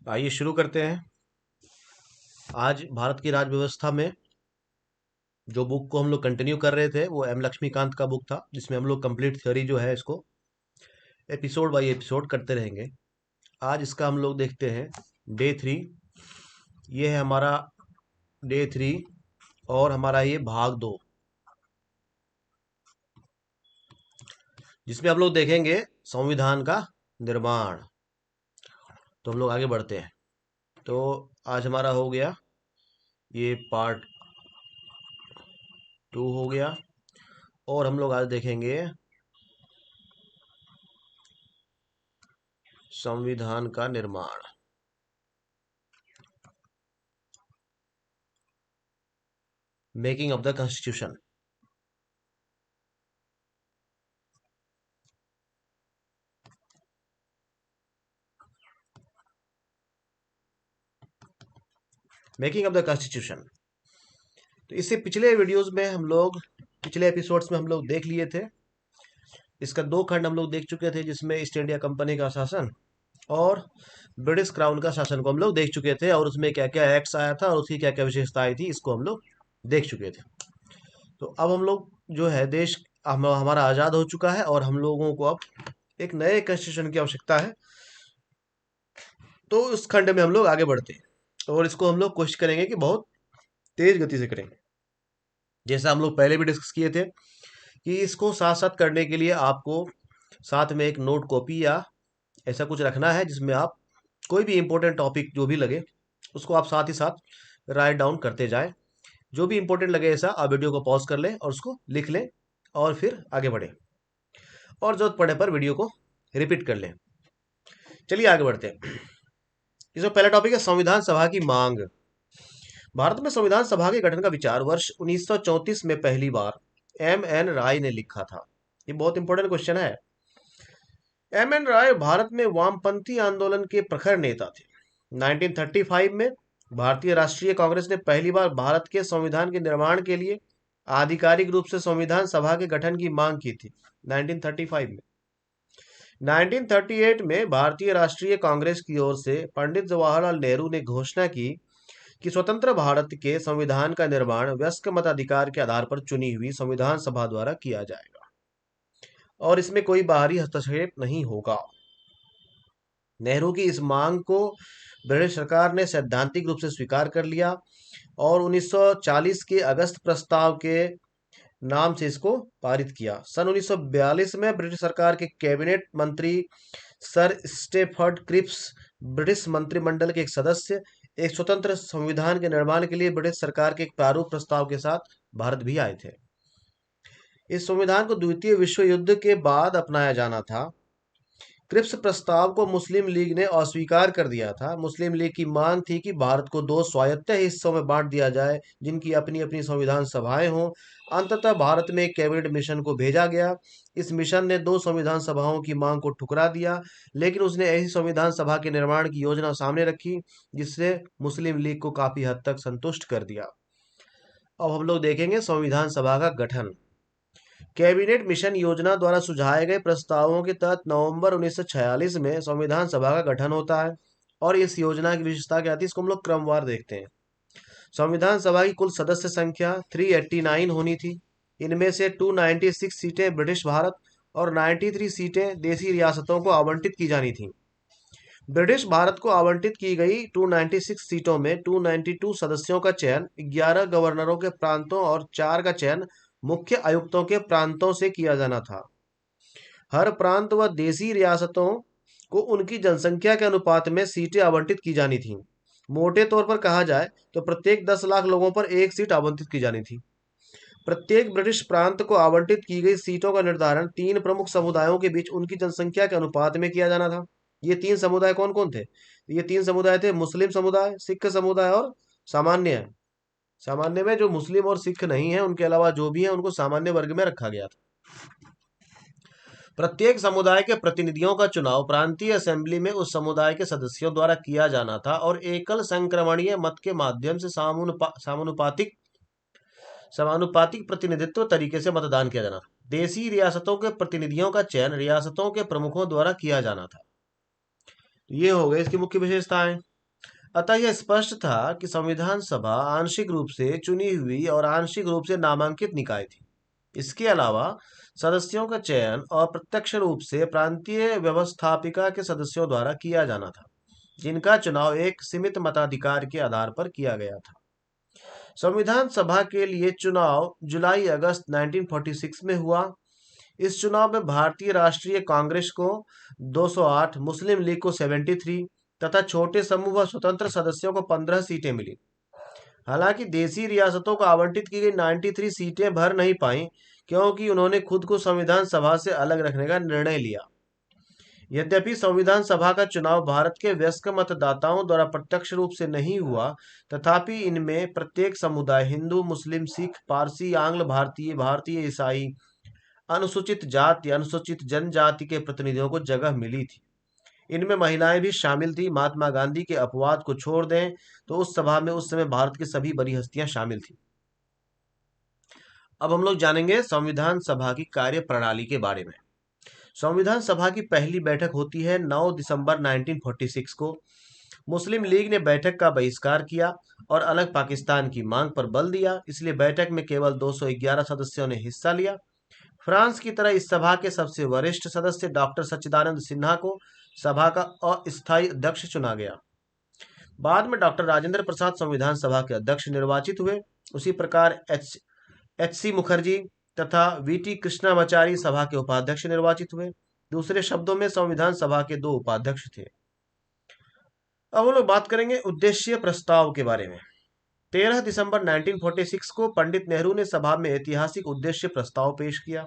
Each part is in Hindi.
आइए शुरू करते हैं। आज भारत की राज्य व्यवस्था में जो बुक को हम लोग कंटिन्यू कर रहे थे वो एम लक्ष्मीकांत का बुक था, जिसमें हम लोग कंप्लीट थ्योरी जो है इसको एपिसोड बाय एपिसोड करते रहेंगे। आज इसका हम लोग देखते हैं डे 3। ये है हमारा डे 3 और हमारा ये भाग 2, जिसमें हम लोग देखेंगे संविधान का निर्माण। तो हम लोग आगे बढ़ते हैं। तो आज हमारा हो गया ये पार्ट 2 हो गया, और हम लोग आज देखेंगे संविधान का निर्माण। Making of the constitution. Making of the constitution. तो इससे पिछले वीडियोस में हम लोग, पिछले एपिसोड्स में हम लोग देख लिए थे। इसका 2 खंड हम लोग देख चुके थे, जिसमें ईस्ट इंडिया कंपनी का शासन और ब्रिटिश क्राउन का शासन को हम लोग देख चुके थे, और उसमें क्या क्या एक्ट्स आया था और उसकी क्या क्या विशेषताएं थी, इसको हम लोग देख चुके थे। तो अब हम लोग जो है देश हमारा आज़ाद हो चुका है, और हम लोगों को अब एक नए कॉन्स्टिट्यूशन की आवश्यकता है। तो उस खंड में हम लोग आगे बढ़ते हैं, और इसको हम लोग कोशिश करेंगे कि बहुत तेज गति से करेंगे, जैसा हम लोग पहले भी डिस्कस किए थे कि इसको साथ साथ करने के लिए आपको साथ में एक नोट कॉपी या ऐसा कुछ रखना है, जिसमें आप कोई भी इंपॉर्टेंट टॉपिक जो भी लगे उसको आप साथ ही साथ राइट डाउन करते जाएं। जो भी इंपॉर्टेंट लगे ऐसा आप वीडियो को पॉज कर लें और उसको लिख लें, और फिर आगे बढ़ें, और जरूरत पड़ने पर वीडियो को रिपीट कर लें। चलिए आगे बढ़ते हैं। इसमें पहला टॉपिक है संविधान सभा की मांग। भारत में संविधान सभा के गठन का विचार वर्ष 1934 में पहली बार एम एन राय ने लिखा था। ये बहुत इंपॉर्टेंट क्वेश्चन है। एम एन राय भारत में वामपंथी आंदोलन के प्रखर नेता थे। 1935 में भारतीय राष्ट्रीय कांग्रेस ने पहली बार भारत के संविधान के निर्माण के लिए आधिकारिक रूप से संविधान सभा के गठन की मांग की थी। 1935 में 1938 में भारतीय राष्ट्रीय कांग्रेस की ओर से पंडित जवाहरलाल नेहरू ने घोषणा की कि स्वतंत्र भारत के संविधान का निर्माण वयस्क मताधिकार के आधार पर चुनी हुई संविधान सभा द्वारा किया जाएगा, और इसमें कोई बाहरी हस्तक्षेप नहीं होगा। नेहरू की इस मांग को ब्रिटिश सरकार ने सैद्धांतिक रूप से स्वीकार कर लिया, और 1940 के अगस्त प्रस्ताव के नाम से इसको पारित किया। सन 1942 में ब्रिटिश सरकार के कैबिनेट मंत्री सर स्टेफर्ड क्रिप्स, ब्रिटिश मंत्रिमंडल के एक सदस्य, एक स्वतंत्र संविधान के निर्माण के लिए ब्रिटिश सरकार के एक प्रारूप प्रस्ताव के साथ भारत भी आए थे। इस संविधान को द्वितीय विश्व युद्ध के बाद अपनाया जाना था। क्रिप्स प्रस्ताव को मुस्लिम लीग ने अस्वीकार कर दिया था। मुस्लिम लीग की मांग थी कि भारत को 2 स्वायत्त हिस्सों में बांट दिया जाए, जिनकी अपनी अपनी संविधान सभाएं हों। अंततः भारत में एक कैबिनेट मिशन को भेजा गया। इस मिशन ने 2 संविधान सभाओं की मांग को ठुकरा दिया, लेकिन उसने ऐसी संविधान सभा के निर्माण की योजना सामने रखी जिससे मुस्लिम लीग को काफी हद तक संतुष्ट कर दिया। अब हम लोग देखेंगे संविधान सभा का गठन। कैबिनेट मिशन योजना द्वारा सुझाए गए प्रस्तावों के तहत नवंबर 1946 में संविधान सभा का गठन होता है, और इस योजना की विशेषता क्या थी, इसको हम लोग क्रमवार देखते हैं। संविधान सभा की कुल सदस्य संख्या 389 होनी थी। इनमें से 296 सीटें ब्रिटिश भारत और 93 सीटें देसी रियासतों को आवंटित की जानी थीं। ब्रिटिश भारत को आवंटित की गई 296 सीटों में 292 सदस्यों का चयन 11 गवर्नरों के प्रांतों और 4 का चयन मुख्य आयुक्तों के प्रांतों से किया जाना था। हर प्रांत व देसी रियासतों को उनकी जनसंख्या के अनुपात में सीटें आवंटित की जानी थीं। मोटे तौर पर कहा जाए तो प्रत्येक 10 लाख लोगों पर एक सीट आवंटित की जानी थी। प्रत्येक ब्रिटिश प्रांत को आवंटित की गई सीटों का निर्धारण 3 प्रमुख समुदायों के बीच उनकी जनसंख्या के अनुपात में किया जाना था। ये 3 समुदाय कौन कौन थे? ये 3 समुदाय थे मुस्लिम समुदाय, सिख समुदाय और सामान्य। सामान्य में जो मुस्लिम और सिख नहीं है, उनके अलावा जो भी है उनको सामान्य वर्ग में रखा गया था। प्रत्येक समुदाय के प्रतिनिधियों का चुनाव प्रांतीय असेंबली में उस समुदाय के सदस्यों द्वारा किया जाना था, और एकल संक्रमणीय मत के माध्यम से समानुपातिक समानुपातिक प्रतिनिधित्व तरीके से मतदान किया जाना था। देसी रियासतों के प्रतिनिधियों का चयन रियासतों के प्रमुखों द्वारा किया जाना था। ये हो गए इसकी मुख्य विशेषताएं। अतः यह स्पष्ट था कि संविधान सभा आंशिक रूप से चुनी हुई और आंशिक रूप से नामांकित निकाय थी। इसके अलावा सदस्यों का चयन और प्रत्यक्ष रूप से प्रांतीय व्यवस्थापिका के सदस्यों द्वारा किया जाना था, जिनका चुनाव एक सीमित मताधिकार के आधार पर किया गया था। संविधान सभा के लिए चुनाव जुलाई अगस्त 1946 में हुआ। इस चुनाव में भारतीय राष्ट्रीय कांग्रेस को 208, मुस्लिम लीग को 73 तथा छोटे समूह व स्वतंत्र सदस्यों को 15 सीटें मिली। हालांकि देशी रियासतों को आवंटित की गई 93 सीटें भर नहीं पाईं, क्योंकि उन्होंने खुद को संविधान सभा से अलग रखने का निर्णय लिया। यद्यपि संविधान सभा का चुनाव भारत के वयस्क मतदाताओं द्वारा प्रत्यक्ष रूप से नहीं हुआ, तथापि इनमें प्रत्येक समुदाय, हिंदू, मुस्लिम, सिख, पारसी, आंग्ल भारतीय, भारतीय ईसाई, अनुसूचित जाति, अनुसूचित जनजाति के प्रतिनिधियों को जगह मिली थी। इनमें महिलाएं भी शामिल थी। महात्मा गांधी के अपवाद को छोड़ दें तो उस सभा में उस समय भारत की सभी बड़ी हस्तियां शामिल थी। अब हम लोग जानेंगे संविधान सभा की कार्य प्रणाली के बारे में। संविधान सभा की पहली बैठक होती है 9 दिसंबर 1946 को। मुस्लिम लीग ने बैठक का बहिष्कार किया और अलग पाकिस्तान की मांग पर बल दिया, इसलिए बैठक में केवल 211 सदस्यों ने हिस्सा लिया। फ्रांस की तरह इस सभा के सबसे वरिष्ठ सदस्य डॉक्टर सच्चिदानंद सिन्हा को सभा का अस्थायी अध्यक्ष चुना गया। बाद में डॉक्टर राजेंद्र प्रसाद संविधान सभा के अध्यक्ष निर्वाचित हुए। उसी प्रकार एच सी मुखर्जी तथा वी टी कृष्णामाचारी सभा के उपाध्यक्ष निर्वाचित हुए। दूसरे शब्दों में संविधान सभा के दो उपाध्यक्ष थे। अब हम लोग बात करेंगे उद्देश्य प्रस्ताव के बारे में। 13 दिसंबर 1946 को पंडित नेहरू ने सभा में ऐतिहासिक उद्देश्य प्रस्ताव पेश किया।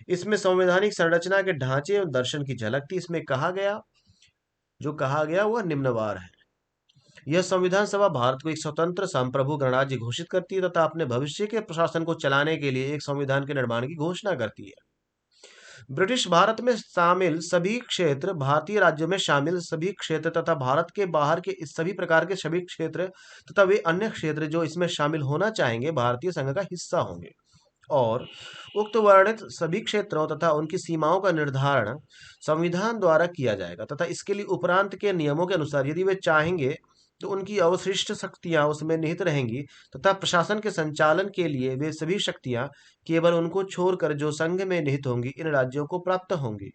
इसमें संवैधानिक संरचना के ढांचे और दर्शन की झलक थी। इसमें कहा गया वह निम्नवार है। यह संविधान सभा भारत को एक स्वतंत्र संप्रभु गणराज्य घोषित करती है तथा अपने भविष्य के प्रशासन को चलाने के लिए एक संविधान के निर्माण की घोषणा करती है। ब्रिटिश भारत में शामिल सभी क्षेत्र, भारतीय राज्यों में शामिल सभी क्षेत्र तथा भारत के बाहर के इस सभी प्रकार के सभी क्षेत्र तथा वे अन्य क्षेत्र जो इसमें शामिल होना चाहेंगे भारतीय संघ का हिस्सा होंगे, और उक्त वर्णित सभी क्षेत्रों तथा उनकी सीमाओं का निर्धारण संविधान द्वारा किया जाएगा तथा इसके लिए उपरांत के नियमों के अनुसार यदि वे चाहेंगे तो उनकी अवशिष्ट शक्तियां उसमें निहित रहेंगी तथा प्रशासन के संचालन के लिए वे सभी शक्तियां केवल उनको छोड़कर जो संघ में निहित होंगी इन राज्यों को प्राप्त होंगी।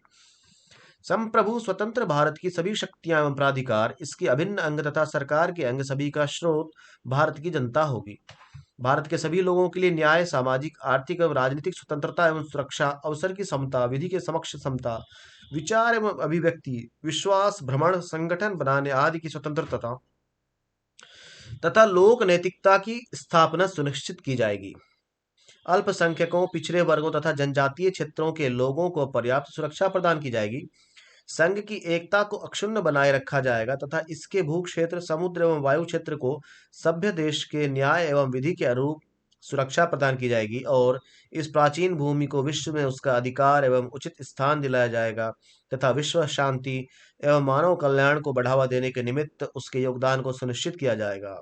संप्रभु स्वतंत्र भारत की सभी शक्तियां एवं प्राधिकार इसके अभिन्न अंग तथा सरकार के अंग सभी का स्रोत भारत की जनता होगी। भारत के सभी लोगों के लिए न्याय, सामाजिक, आर्थिक एवं राजनीतिक स्वतंत्रता एवं सुरक्षा, अवसर की समता, विधि के समक्ष समता, विचार एवं अभिव्यक्ति, विश्वास, भ्रमण, संगठन बनाने आदि की स्वतंत्रता तथा लोक नैतिकता की स्थापना सुनिश्चित की जाएगी। अल्पसंख्यकों, पिछड़े वर्गों तथा जनजातीय क्षेत्रों के लोगों को पर्याप्त सुरक्षा प्रदान की जाएगी। संघ की एकता को अक्षुण्ण बनाए रखा जाएगा तथा इसके भू क्षेत्र, समुद्र एवं वायु क्षेत्र को सभ्य देश के न्याय एवं विधि के अनुरूप सुरक्षा प्रदान की जाएगी और इस प्राचीन भूमि को विश्व में उसका अधिकार एवं उचित स्थान दिलाया जाएगा तथा विश्व शांति एवं मानव कल्याण को बढ़ावा देने के निमित्त उसके योगदान को सुनिश्चित किया जाएगा।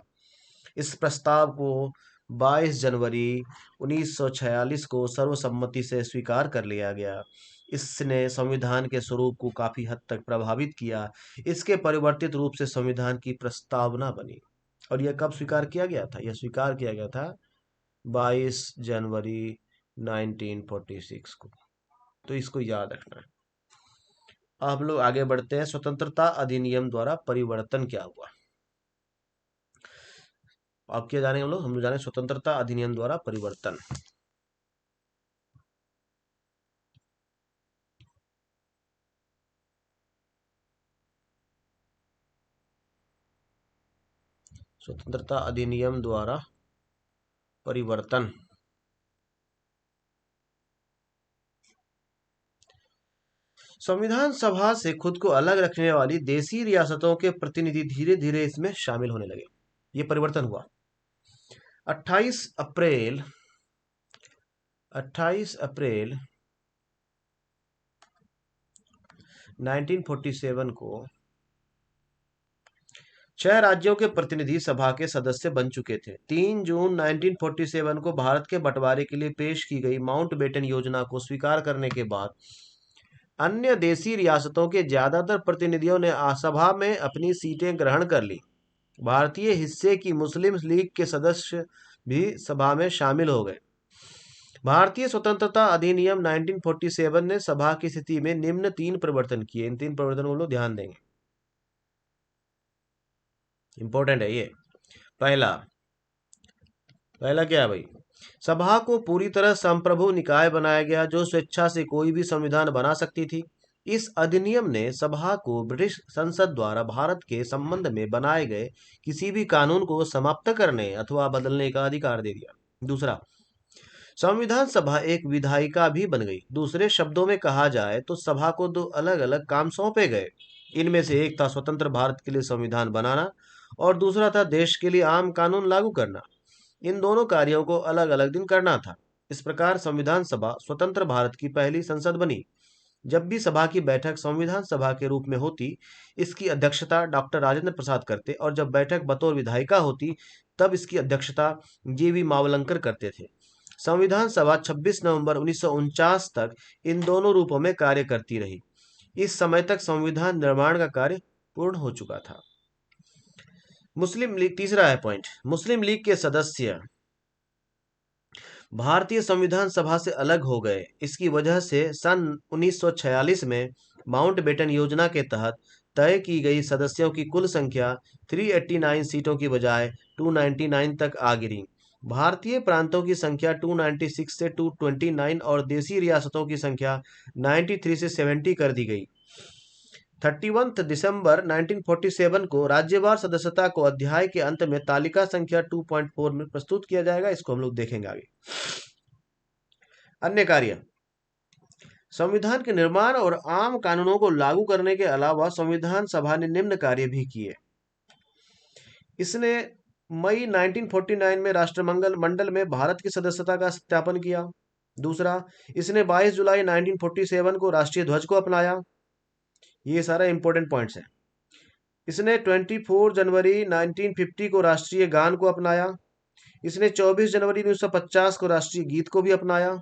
इस प्रस्ताव को 22 जनवरी 1946 को सर्वसम्मति से स्वीकार कर लिया गया। इसने संविधान के स्वरूप को काफी हद तक प्रभावित किया। इसके परिवर्तित रूप से संविधान की प्रस्तावना बनी। और यह कब स्वीकार किया गया था? यह स्वीकार किया गया था 22 जनवरी 1946 को। तो इसको याद रखना है। अब हम लोग आगे बढ़ते हैं। स्वतंत्रता अधिनियम द्वारा परिवर्तन क्या हुआ? अब क्या जानेंगे हम लोग जाने स्वतंत्रता अधिनियम द्वारा परिवर्तन। स्वतंत्रता अधिनियम द्वारा परिवर्तन। संविधान सभा से खुद को अलग रखने वाली देशी रियासतों के प्रतिनिधि धीरे धीरे इसमें शामिल होने लगे। ये परिवर्तन हुआ 28 अप्रैल 1947 को 6 राज्यों के प्रतिनिधि सभा के सदस्य बन चुके थे। 3 जून 1947 को भारत के बंटवारे के लिए पेश की गई माउंटबेटन योजना को स्वीकार करने के बाद अन्य देशी रियासतों के ज्यादातर प्रतिनिधियों ने सभा में अपनी सीटें ग्रहण कर ली। भारतीय हिस्से की मुस्लिम लीग के सदस्य भी सभा में शामिल हो गए। भारतीय स्वतंत्रता अधिनियम 1947 ने सभा की स्थिति में निम्न 3 परिवर्तन किए। इन 3 परिवर्तनों को लोग ध्यान देंगे, इंपॉर्टेंट है ये। पहला पहला क्या है भाई? सभा को पूरी तरह संप्रभु निकाय बनाया गया, जो स्वेच्छा से कोई भी संविधान बना सकती थी। इस अधिनियम ने सभा को ब्रिटिश संसद द्वारा भारत के संबंध में बनाए गए किसी भी कानून को समाप्त करने अथवा बदलने का अधिकार दे दिया। दूसरा, संविधान सभा एक विधायिका भी बन गई। दूसरे शब्दों में कहा जाए तो सभा को 2 अलग अलग काम सौंपे गए। इनमें से एक था स्वतंत्र भारत के लिए संविधान बनाना और दूसरा था देश के लिए आम कानून लागू करना। इन दोनों कार्यों को अलग अलग दिन करना था। इस प्रकार संविधान सभा स्वतंत्र भारत की पहली संसद बनी। जब भी सभा की बैठक संविधान सभा के रूप में होती, इसकी अध्यक्षता डॉक्टर राजेंद्र प्रसाद करते और जब बैठक बतौर विधायिका होती, तब इसकी अध्यक्षता जी.वी. मावलंकर करते थे। संविधान सभा 26 नवंबर 1949 तक इन दोनों रूपों में कार्य करती रही। इस समय तक संविधान निर्माण का कार्य पूर्ण हो चुका था। मुस्लिम लीग, तीसरा है पॉइंट, मुस्लिम लीग के सदस्य भारतीय संविधान सभा से अलग हो गए। इसकी वजह से सन 1946 में माउंटबेटन योजना के तहत तय की गई सदस्यों की कुल संख्या 389 सीटों की बजाय 299 तक आ गिरी। भारतीय प्रांतों की संख्या 296 से 229 और देसी रियासतों की संख्या 93 से 70 कर दी गई। 31 दिसंबर 1947 को राज्यवार सदस्यता को अध्याय के अंत में तालिका संख्या 2.4 में प्रस्तुत किया जाएगा। इसको हम लोग देखेंगे आगे। अन्य कार्य, संविधान के निर्माण और आम कानूनों को लागू करने के अलावा संविधान सभा ने निम्न कार्य भी किए। इसने मई 1949 में राष्ट्रमंडल मंडल में भारत की सदस्यता का सत्यापन किया। दूसरा, इसने 22 जुलाई 1947 को राष्ट्रीय ध्वज को अपनाया। ये सारा इंपॉर्टेंट पॉइंट्स हैं। इसने 24 जनवरी 1950 को राष्ट्रीय गान को अपनाया। इसने 24 जनवरी 1950 को राष्ट्रीय गीत को भी अपनाया।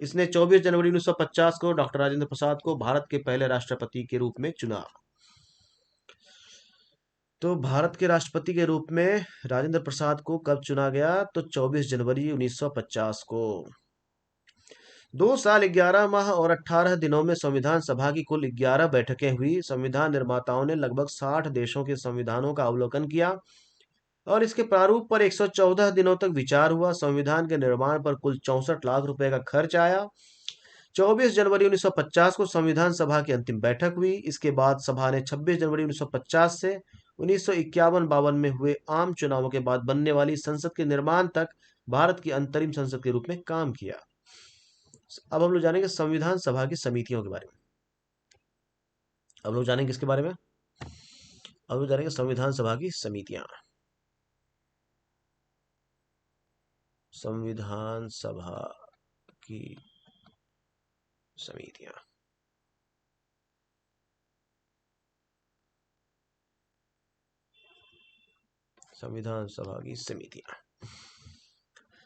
इसने 24 जनवरी 1950 को डॉक्टर राजेंद्र प्रसाद को भारत के पहले राष्ट्रपति के रूप में चुना। तो भारत के राष्ट्रपति के रूप में राजेंद्र प्रसाद को कब चुना गया? तो 24 जनवरी 1950 को। 2 साल 11 माह और 18 दिनों में संविधान सभा की कुल 11 बैठकें हुई। संविधान निर्माताओं ने लगभग 60 देशों के संविधानों का अवलोकन किया और इसके प्रारूप पर 114 दिनों तक विचार हुआ। संविधान के निर्माण पर कुल 64 लाख रुपए का खर्च आया। 24 जनवरी 1950 को संविधान सभा की अंतिम बैठक हुई। इसके बाद सभा ने 26 जनवरी 1950 से 1951-52 में हुए आम चुनावों के बाद बनने वाली संसद के निर्माण तक भारत की अंतरिम संसद के रूप में काम किया। अब हम लोग जानेंगे संविधान सभा की समितियों के बारे में। अब लोग जानेंगे किसके बारे में? अब लोग जानेंगे संविधान सभा की समितियां। संविधान सभा की समितियां। संविधान सभा की समितियां।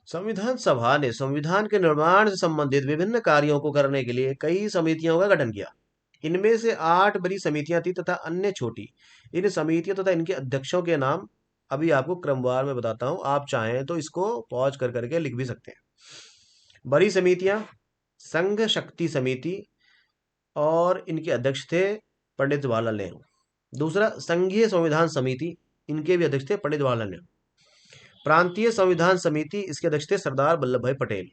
संविधान सभा ने संविधान के निर्माण से संबंधित विभिन्न कार्यों को करने के लिए कई समितियों का गठन किया। इनमें से 8 बड़ी समितियां थी तथा अन्य छोटी। इन समितियों तथा इनके अध्यक्षों के नाम अभी आपको क्रमवार में बताता हूं। आप चाहें तो इसको पॉज कर करके लिख भी सकते हैं। बड़ी समितियां, संघ शक्ति समिति और इनके अध्यक्ष थे पंडित जवाहरलाल नेहरू। दूसरा, संघीय संविधान समिति, इनके भी अध्यक्ष थे पंडित जवाहरलाल नेहरू। प्रांतीय संविधान समिति, इसके अध्यक्ष थे सरदार वल्लभ भाई पटेल।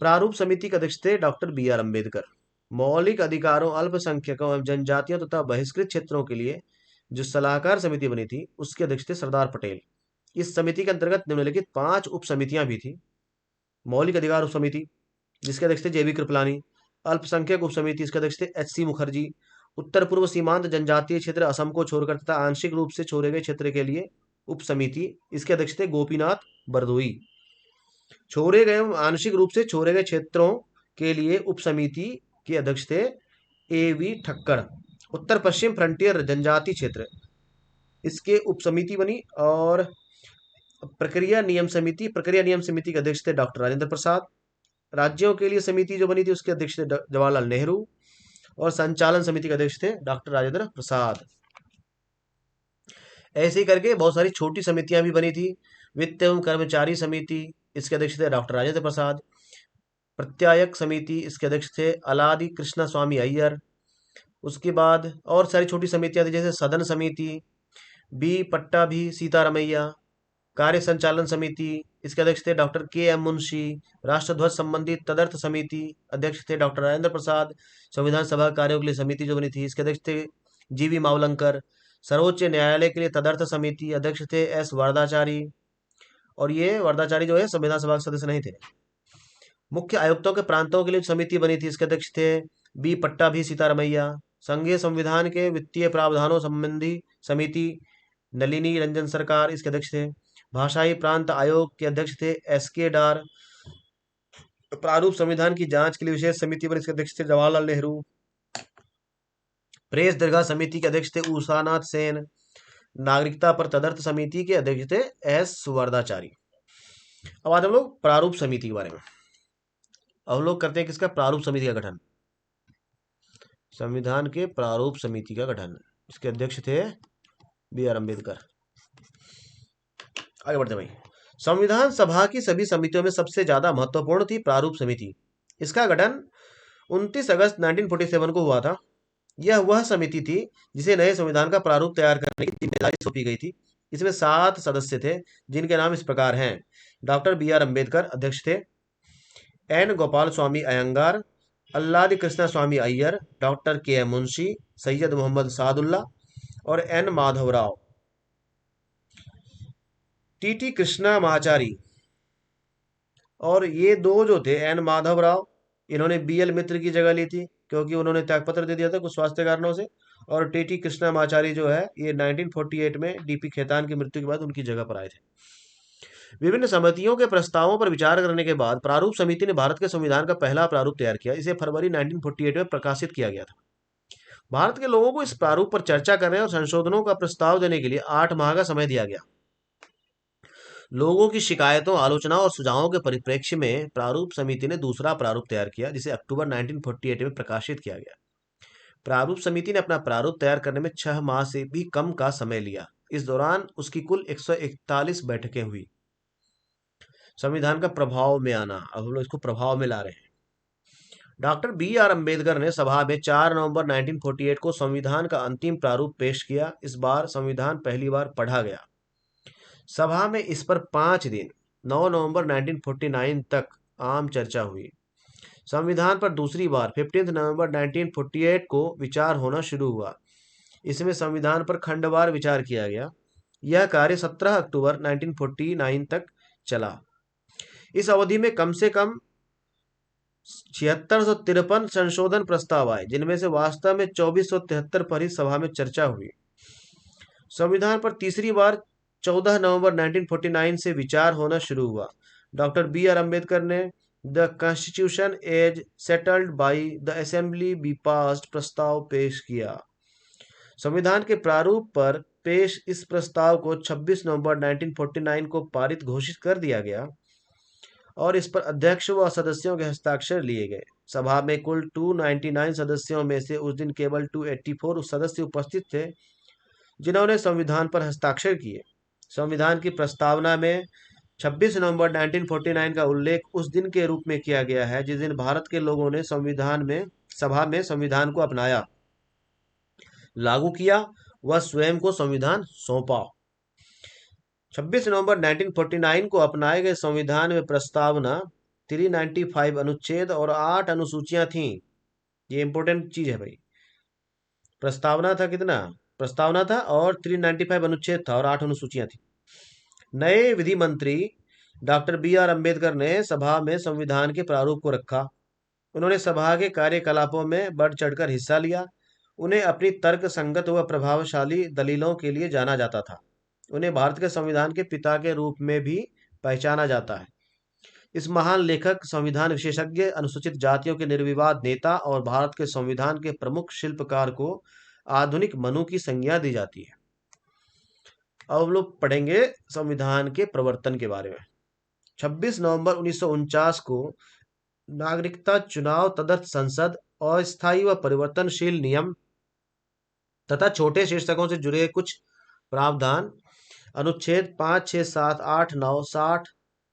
प्रारूप समिति के अध्यक्ष थे डॉक्टर बी.आर. अम्बेडकर। मौलिक अधिकारों, अल्पसंख्यकों एवं जनजातियों तथा बहिष्कृत क्षेत्रों के लिए जो सलाहकार समिति बनी थी, उसके अध्यक्ष थे सरदार पटेल। इस समिति के अंतर्गत निम्नलिखित 5 उप समितियां भी थी। मौलिक अधिकार उप समिति, जिसके अध्यक्ष थे जे.बी. कृपलानी। अल्पसंख्यक उप समिति, इसके अध्यक्ष थे एच.सी. मुखर्जी। उत्तर पूर्व सीमांत जनजातीय क्षेत्र असम को छोड़कर तथा आंशिक रूप से छोड़े गए क्षेत्र के लिए उप समिति, इसके अध्यक्ष थे गोपीनाथ बरदोई। छोड़े गए आंशिक रूप से छोड़े गए क्षेत्रों के लिए उप समिति के अध्यक्ष थे ए.वी. ठक्कर। उत्तर पश्चिम फ्रंटियर जनजाति क्षेत्र, इसके उप समिति बनी। और प्रक्रिया नियम समिति के अध्यक्ष थे डॉक्टर राजेंद्र प्रसाद। राज्यों के लिए समिति जो बनी थी, उसके अध्यक्ष थे जवाहरलाल नेहरू। और संचालन समिति के अध्यक्ष थे डॉक्टर राजेंद्र प्रसाद। ऐसे ही करके बहुत सारी छोटी समितियां भी बनी थी। वित्त एवं कर्मचारी समिति, इसके अध्यक्ष थे डॉक्टर राजेंद्र प्रसाद। प्रत्यायक समिति, इसके अध्यक्ष थे अलादि कृष्णा स्वामी अय्यर। उसके बाद और सारी छोटी समितियां थी, जैसे सदन समिति, बी पट्टाभी सीतारमैया। कार्य संचालन समिति, इसके अध्यक्ष थे डॉक्टर के एम मुंशी। राष्ट्रध्वज संबंधी तदर्थ समिति, अध्यक्ष थे डॉक्टर राजेंद्र प्रसाद। संविधान सभा कार्यों के लिए समिति जो बनी थी, इसके अध्यक्ष थे जीवी मावलंकर। सर्वोच्च न्यायालय के लिए तदर्थ समिति, अध्यक्ष थे एस वरदाचारी। और ये वरदाचारी जो है संविधान सभा के सदस्य नहीं थे। मुख्य आयुक्तों के प्रांतों के लिए समिति बनी थी, इसके अध्यक्ष थे बी पट्टाभी सीतारमैया। संघीय संविधान के वित्तीय प्रावधानों संबंधी समिति, नलिनी रंजन सरकार, इसके अध्यक्ष थे। भाषाई प्रांत आयोग के अध्यक्ष थे एस के डार। प्रारूप संविधान की जांच के लिए विशेष समिति पर इसके अध्यक्ष थे जवाहरलाल नेहरू। प्रेस दीर्घा समिति के अध्यक्ष थे उषानाथ सेन। नागरिकता पर तदर्थ समिति के अध्यक्ष थे एस वरदाचारी। अब आज हम लोग प्रारूप समिति के बारे में अवलोक करते हैं। किसका? प्रारूप समिति का गठन। संविधान के प्रारूप समिति का गठन, इसके अध्यक्ष थे बी आर अम्बेडकर। आगे बढ़ते भाई। संविधान सभा की सभी समितियों में सबसे ज्यादा महत्वपूर्ण थी प्रारूप समिति। इसका गठन 29 अगस्त 1947 को हुआ था। यह वह समिति थी जिसे नए संविधान का प्रारूप तैयार करने की जिम्मेदारी सौंपी गई थी। इसमें 7 सदस्य थे, जिनके नाम इस प्रकार हैं। डॉक्टर बी आर अम्बेडकर अध्यक्ष थे। N Gopalaswami Ayyangar, Alladi Krishnaswami Ayyar, doctor K M Munshi, Syed Mohammad Saadulla और N Madhavrao. T T Krishnamachari, और ये दो जो थे एन माधवराव, इन्होंने बी एल मित्र की जगह ली थी क्योंकि उन्होंने त्यागपत्र दे दिया था कुछ स्वास्थ्य कारणों से। और टी टी कृष्णमाचारी जो है ये 1948 में डीपी खेतान की मृत्यु के बाद उनकी जगह पर आए थे। विभिन्न समितियों के प्रस्तावों पर विचार करने के बाद प्रारूप समिति ने भारत के संविधान का पहला प्रारूप तैयार किया। इसे फरवरी 1948 में प्रकाशित किया गया था। भारत के लोगों को इस प्रारूप पर चर्चा करने और संशोधनों का प्रस्ताव देने के लिए 8 माह का समय दिया गया। लोगों की शिकायतों, आलोचनाओं और सुझावों के परिप्रेक्ष्य में प्रारूप समिति ने दूसरा प्रारूप तैयार किया, जिसे अक्टूबर 1948 में प्रकाशित किया गया। प्रारूप समिति ने अपना प्रारूप तैयार करने में 6 माह से भी कम का समय लिया। इस दौरान उसकी कुल 141 बैठकें हुई। संविधान का प्रभाव में आना, अब हम लोग इसको प्रभाव में ला रहे हैं। डॉक्टर बी आर अम्बेडकर ने सभा में 4 नवंबर 1948 को संविधान का अंतिम प्रारूप पेश किया। इस बार संविधान पहली बार पढ़ा गया। सभा में इस पर 5 दिन 9 नवंबर 1949 तक आम चर्चा हुई। संविधान पर दूसरी बार 15 नवंबर 1948 को विचार होना शुरू हुआ। इसमें संविधान पर खंडवार विचार किया गया। यह कार्य 17 अक्टूबर 1949 तक चला। इस अवधि में कम से कम 7653 संशोधन प्रस्ताव आए, जिनमें से वास्तव में 2473 पर ही सभा में चर्चा हुई। संविधान पर तीसरी बार 14 नवंबर 1949 से विचार होना शुरू हुआ। डॉक्टर बी आर अम्बेडकर ने the constitution as settled by the assembly be passed प्रस्ताव पेश किया। संविधान के प्रारूप पर पेश इस प्रस्ताव को 26 नवंबर 1949 को पारित घोषित कर दिया गया और इस पर अध्यक्ष व सदस्यों के हस्ताक्षर लिए गए। सभा में कुल 299 सदस्यों में से उस दिन केवल 284 सदस्य उपस्थित थे जिन्होंने संविधान पर हस्ताक्षर किए। संविधान की प्रस्तावना में 26 नवंबर 1949 का उल्लेख उस दिन के रूप में किया गया है जिस दिन भारत के लोगों ने सभा में संविधान को अपनाया, लागू किया व स्वयं को संविधान सौंपा। 26 नवंबर 1949 को अपनाए गए संविधान में प्रस्तावना 395 अनुच्छेद और 8 अनुसूचियां थीं। ये इंपॉर्टेंट चीज है भाई। प्रस्तावना था कितना? प्रस्तावना था और 395 अनुच्छेद था और 8 अनुसूचियां थी। नए विधि मंत्री डॉक्टर बी आर अम्बेडकर ने सभा में संविधान के प्रारूप को रखा। उन्होंने सभा के कार्यकलापों में बढ़ चढ़कर हिस्सा लिया। उन्हें अपनी तर्क संगत व प्रभावशाली दलीलों के लिए जाना जाता था। उन्हें भारत के संविधान के पिता के रूप में भी पहचाना जाता है। इस महान लेखक, संविधान विशेषज्ञ, अनुसूचित जातियों के निर्विवाद नेता और भारत के संविधान के प्रमुख शिल्पकार को आधुनिक मनु की संज्ञा दी जाती है। अब हम लोग पढ़ेंगे संविधान के प्रवर्तन के बारे में। 26 नवंबर 1949 को नागरिकता चुनाव तदर्थ संसद, अस्थायी व परिवर्तनशील नियम तथा छोटे शीर्षकों से जुड़े कुछ प्रावधान अनुच्छेद 5, 6, 7, 8, 9, 60,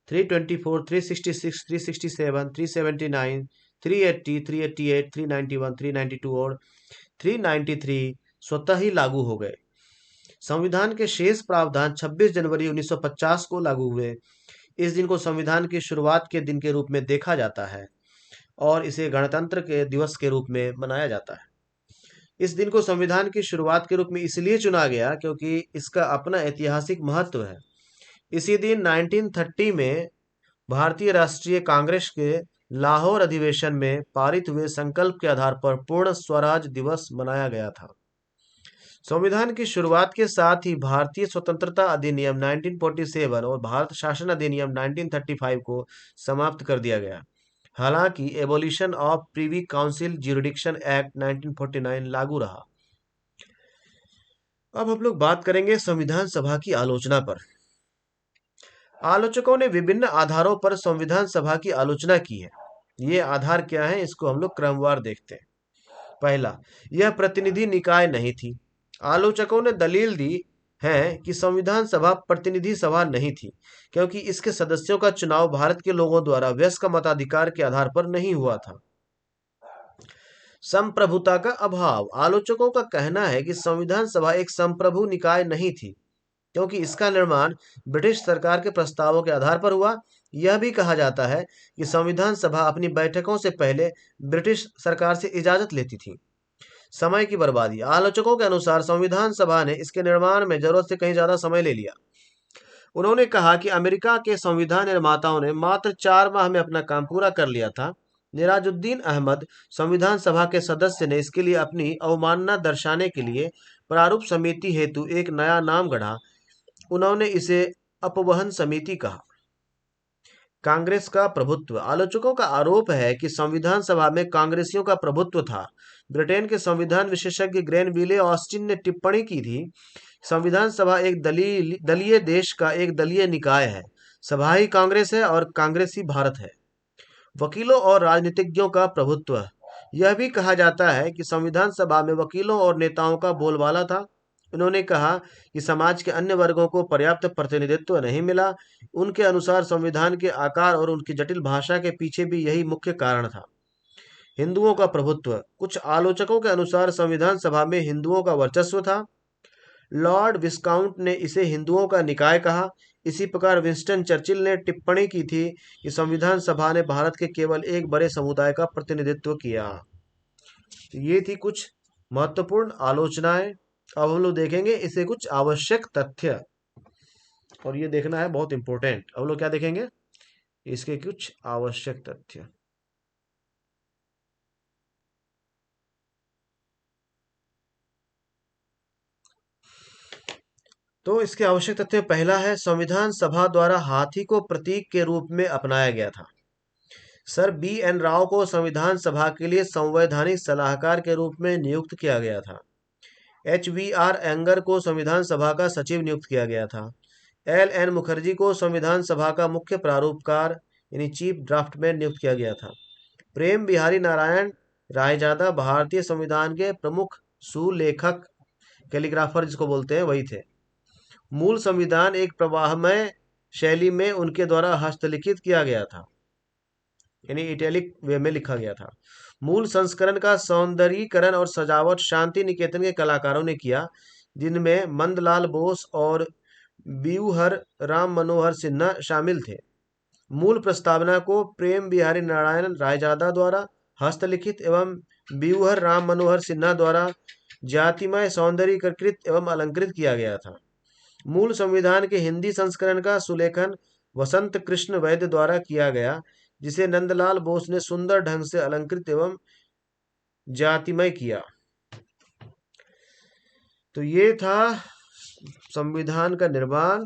324, 366, 367, 379, 380, 388, 391, 392 और 393 स्वतः ही लागू हो गए। संविधान के शेष प्रावधान 26 जनवरी 1950 को लागू हुए। इस दिन को संविधान की शुरुआत के दिन के रूप में देखा जाता है और इसे गणतंत्र के दिवस के रूप में मनाया जाता है। इस दिन को संविधान की शुरुआत के रूप में इसलिए चुना गया क्योंकि इसका अपना ऐतिहासिक महत्व है। इसी दिन 1930 में भारतीय राष्ट्रीय कांग्रेस के लाहौर अधिवेशन में पारित हुए संकल्प के आधार पर पूर्ण स्वराज दिवस मनाया गया था। संविधान की शुरुआत के साथ ही भारतीय स्वतंत्रता अधिनियम 1947 और भारत शासन अधिनियम 1935 को समाप्त कर दिया गया। हालांकि abolition of Privi council jurisdiction act 1949 लागू रहा। अब हम लोग बात करेंगे संविधान सभा की आलोचना पर। आलोचकों ने विभिन्न आधारों पर संविधान सभा की आलोचना की है। ये आधार क्या है, इसको हम लोग क्रमवार देखते हैं। पहला, यह प्रतिनिधि निकाय नहीं थी। आलोचकों ने दलील दी है कि संविधान सभा प्रतिनिधि सभा नहीं थी क्योंकि इसके सदस्यों का चुनाव भारत के लोगों द्वारा वयस्क मताधिकार के आधार पर नहीं हुआ था। संप्रभुता का अभाव। आलोचकों का कहना है कि संविधान सभा एक संप्रभु निकाय नहीं थी क्योंकि इसका निर्माण ब्रिटिश सरकार के प्रस्तावों के आधार पर हुआ। यह भी कहा जाता है कि संविधान सभा अपनी बैठकों से पहले ब्रिटिश सरकार से इजाजत लेती थी। समय की बर्बादी। आलोचकों के अनुसार संविधान सभा ने इसके निर्माण में जरूरत से कहीं ज्यादा समय ले लिया। उन्होंने कहा कि अमेरिका के संविधान निर्माताओं ने मात्र 4 माह में अपना काम पूरा कर लिया था। निराजुद्दीन अहमद संविधान सभा के सदस्य ने इसके लिए अपनी अवमानना दर्शाने के लिए प्रारूप समिति हेतु एक नया नाम गढ़ा। उन्होंने इसे अपवहन समिति कहा। कांग्रेस का प्रभुत्व। आलोचकों का आरोप है कि संविधान सभा में कांग्रेसियों का प्रभुत्व था। ब्रिटेन के संविधान विशेषज्ञ ग्रेनविले ऑस्टिन ने टिप्पणी की थी, संविधान सभा एक दलीय देश का एक दलीय निकाय है। सभा ही कांग्रेस है और कांग्रेस ही भारत है। वकीलों और राजनीतिज्ञों का प्रभुत्व। यह भी कहा जाता है कि संविधान सभा में वकीलों और नेताओं का बोलबाला था। उन्होंने कहा कि समाज के अन्य वर्गों को पर्याप्त प्रतिनिधित्व नहीं मिला। उनके अनुसार संविधान के आकार और उनकी जटिल भाषा के पीछे भी यही मुख्य कारण था। हिंदुओं का प्रभुत्व। कुछ आलोचकों के अनुसार संविधान सभा में हिंदुओं का वर्चस्व था। लॉर्ड विस्काउंट ने इसे हिंदुओं का निकाय कहा। इसी प्रकार विंस्टन चर्चिल ने टिप्पणी की थी कि संविधान सभा ने भारत के केवल एक बड़े समुदाय का प्रतिनिधित्व किया। ये थी कुछ महत्वपूर्ण आलोचनाएं। अब हम लोग देखेंगे इसे कुछ आवश्यक तथ्य, और ये देखना है बहुत इंपॉर्टेंट। अब लोग क्या देखेंगे, इसके कुछ आवश्यक तथ्य। तो इसके आवश्यक तथ्य, पहला है संविधान सभा द्वारा हाथी को प्रतीक के रूप में अपनाया गया था। Sir B.N. राव को संविधान सभा के लिए संवैधानिक सलाहकार के रूप में नियुक्त किया गया था। HVR एंगर को संविधान सभा का सचिव नियुक्त किया गया था। LN मुखर्जी को संविधान सभा का मुख्य प्रारूपकार यानी चीफ ड्राफ्टमैन नियुक्त किया गया था। प्रेम बिहारी नारायण रायजादा भारतीय संविधान के प्रमुख सुलेखक, कैलीग्राफर जिसको बोलते हैं, वही थे। मूल संविधान एक प्रवाहमय शैली में उनके द्वारा हस्तलिखित किया गया था, यानी इटैलिक वे में लिखा गया था। मूल संस्करण का सौंदर्यीकरण और सजावट शांति निकेतन के कलाकारों ने किया, जिनमें मंदलाल बोस और बीऊहर राम मनोहर सिन्हा शामिल थे। मूल प्रस्तावना को प्रेम बिहारी नारायण रायजादा द्वारा हस्तलिखित एवं बीऊहर राम मनोहर सिन्हा द्वारा जातिमय सौंदर्यीकृत एवं अलंकृत किया गया था। मूल संविधान के हिंदी संस्करण का सुलेखन वसंत कृष्ण वैद्य द्वारा किया गया, जिसे नंदलाल बोस ने सुंदर ढंग से अलंकृत एवं जातिमय किया। तो ये था संविधान का निर्माण।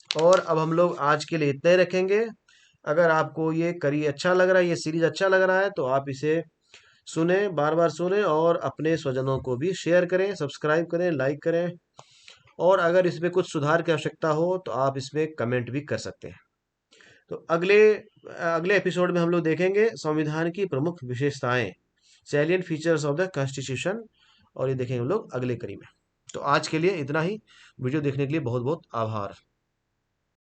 और अब हम लोग आज के लिए इतना ही रखेंगे। अगर आपको ये करी अच्छा लग रहा है, ये सीरीज अच्छा लग रहा है, तो आप इसे सुने, बार बार सुने और अपने स्वजनों को भी शेयर करें, सब्सक्राइब करें, लाइक करें। और अगर इसमें कुछ सुधार की आवश्यकता हो तो आप इसमें कमेंट भी कर सकते हैं। तो अगले एपिसोड में हम लोग देखेंगे संविधान की प्रमुख विशेषताएं, salient features of the constitution, और ये देखेंगे हम लोग अगले कड़ी में। तो आज के लिए इतना ही। वीडियो देखने के लिए बहुत बहुत आभार।